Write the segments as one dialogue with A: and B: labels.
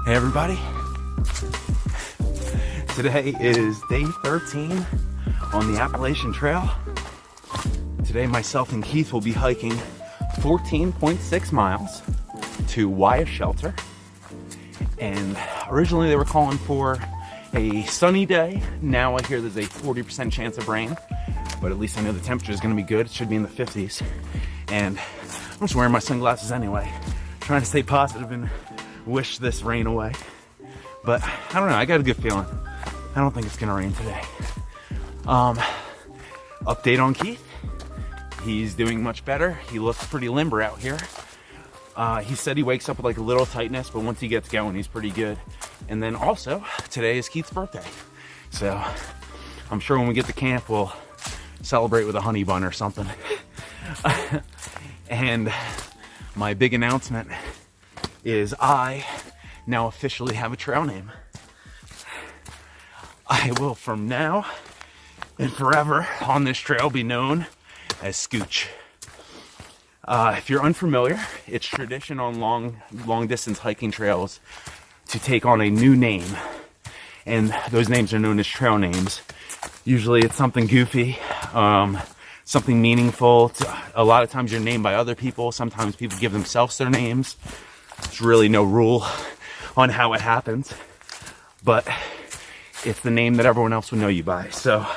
A: Hey everybody, today is day 13 on the Appalachian Trail. Today myself and Keith will be hiking 14.6 miles to Wyatt Shelter. And originally they were calling for a sunny day. Now I hear there's a 40% chance of rain, but at least I know the temperature is going to be good. It should be in the 50s. And I'm just wearing my sunglasses anyway, trying to stay positive and wish this rain away. But I don't know, I got a good feeling. I don't think it's gonna rain today. Update on Keith. He's doing much better. He looks pretty limber out here. He said he wakes up with like a little tightness, but once he gets going, he's pretty good. And then also, today is Keith's birthday. So I'm sure when we get to camp, we'll celebrate with a honey bun or something. And my big announcement is I now officially have a trail name. I will from now and forever on this trail be known as Scooch. If you're unfamiliar, it's tradition on long distance hiking trails to take on a new name, and those names are known as trail names. Usually it's something goofy, something meaningful. A lot of times you're named by other people. Sometimes people give themselves their names. There's really no rule on how it happens, but it's the name that everyone else would know you by. So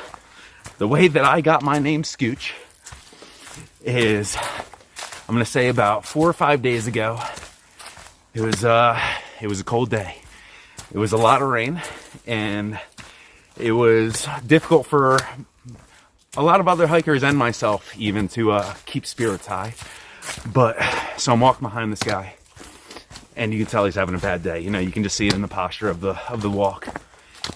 A: the way that I got my name Scooch is, I'm gonna say about 4 or 5 days ago. It was a cold day. It was a lot of rain, and it was difficult for a lot of other hikers and myself even to keep spirits high. But so I'm walking behind this guy, and you can tell he's having a bad day. You know, you can just see it in the posture of the walk.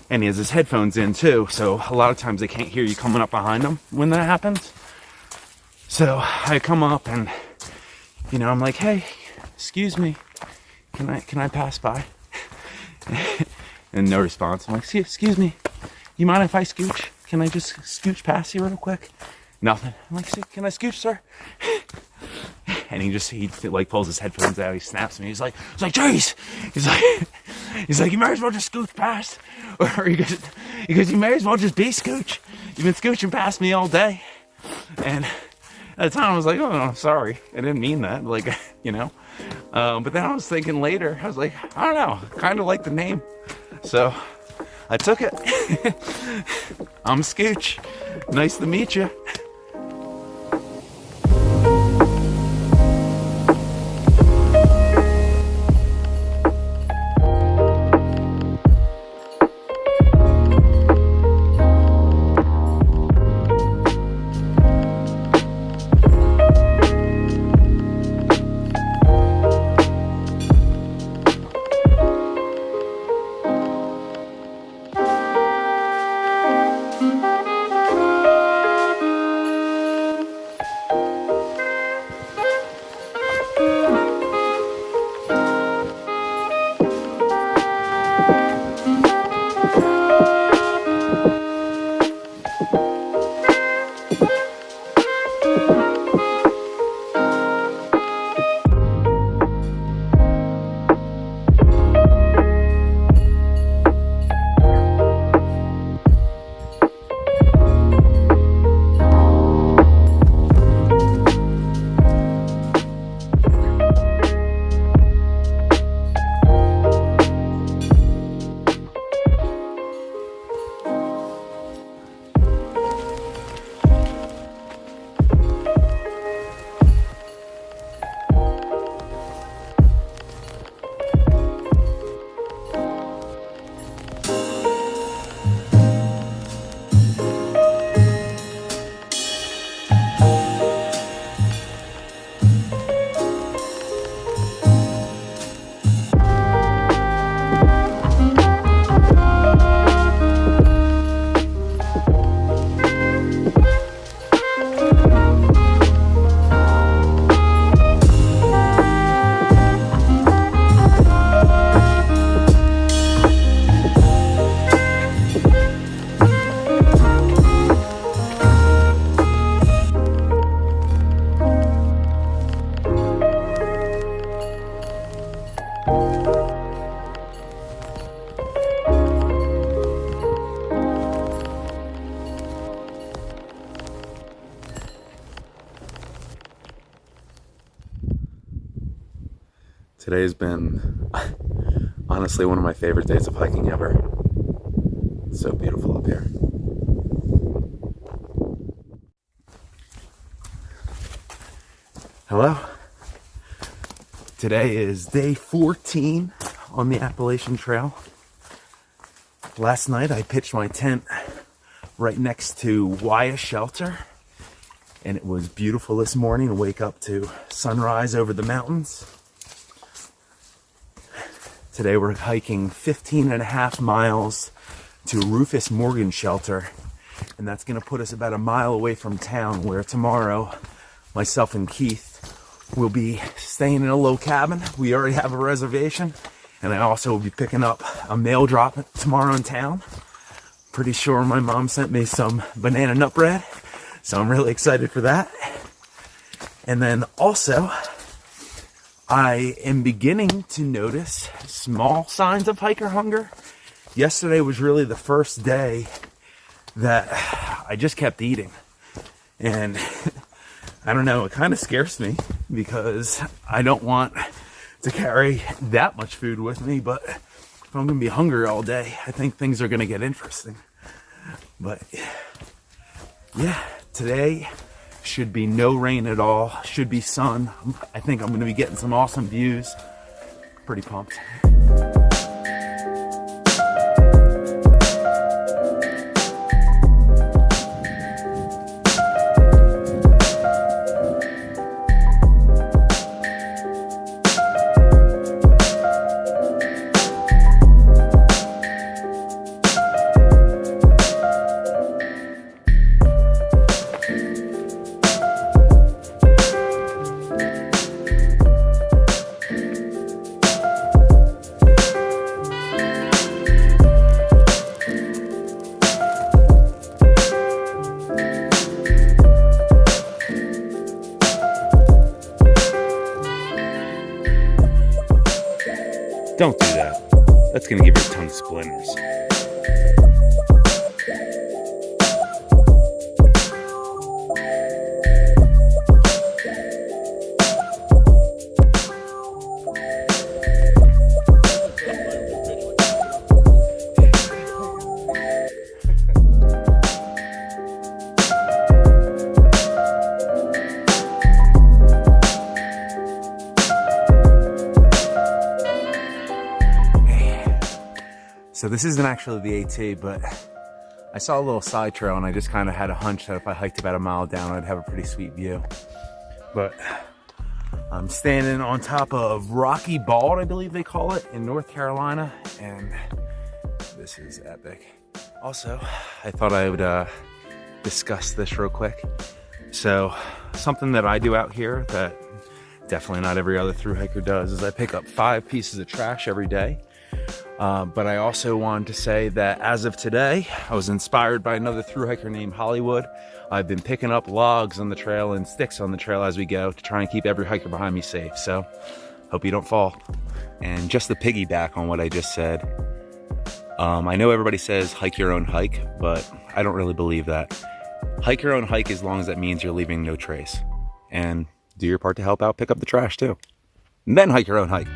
A: And he has his headphones in too, so a lot of times they can't hear you coming up behind him when that happens. So I come up and, you know, I'm like, hey, excuse me, can I pass by? And no response. I'm like, excuse me, you mind if I scooch? Can I just scooch past you real quick? Nothing. I'm like, can I scooch, sir? And he like pulls his headphones out. He snaps me. He's like, jeez. He's like, you may as well just scooch past. Or he goes, you may as well just be Scooch. You've been scooching past me all day. And at the time I was like, oh, no, sorry. I didn't mean that. Like, you know. But then I was thinking later, I was like, I don't know, kind of like the name. So I took it. I'm Scooch. Nice to meet you. today's been honestly one of my favorite days of hiking ever. It's so beautiful up here. Hello. Today is day 14 on the Appalachian Trail. Last night I pitched my tent right next to Wyatt Shelter, and it was beautiful this morning to wake up to sunrise over the mountains. Today we're hiking 15.5 miles to Rufus Morgan Shelter, and that's going to put us about a mile away from town, where tomorrow myself and Keith will be staying in a low cabin. We already have a reservation, and I also will be picking up a mail drop tomorrow in town. Pretty sure my mom sent me some banana nut bread, so I'm really excited for that. And then also, I am beginning to notice small signs of hiker hunger. Yesterday was really the first day that I just kept eating. And I don't know, it kind of scares me because I don't want to carry that much food with me, but if I'm going to be hungry all day, I think things are going to get interesting. But yeah, today should be no rain at all, should be sun. I think I'm going to be getting some awesome views. Pretty pumped. Don't do that. That's going to give your tongue splinters. So this isn't actually the AT, but I saw a little side trail and I just kind of had a hunch that if I hiked about a mile down, I'd have a pretty sweet view. But I'm standing on top of Rocky Bald, I believe they call it, in North Carolina, and this is epic. Also, I thought I would discuss this real quick. So something that I do out here that definitely not every other thru hiker does is I pick up 5 pieces of trash every day. But I also wanted to say that as of today, I was inspired by another thru hiker named Hollywood. I've been picking up logs on the trail and sticks on the trail as we go to try and keep every hiker behind me safe. So hope you don't fall. And just to piggyback on what I just said, I know everybody says hike your own hike, but I don't really believe that. Hike your own hike as long as that means you're leaving no trace. And do your part to help out pick up the trash too. And then hike your own hike.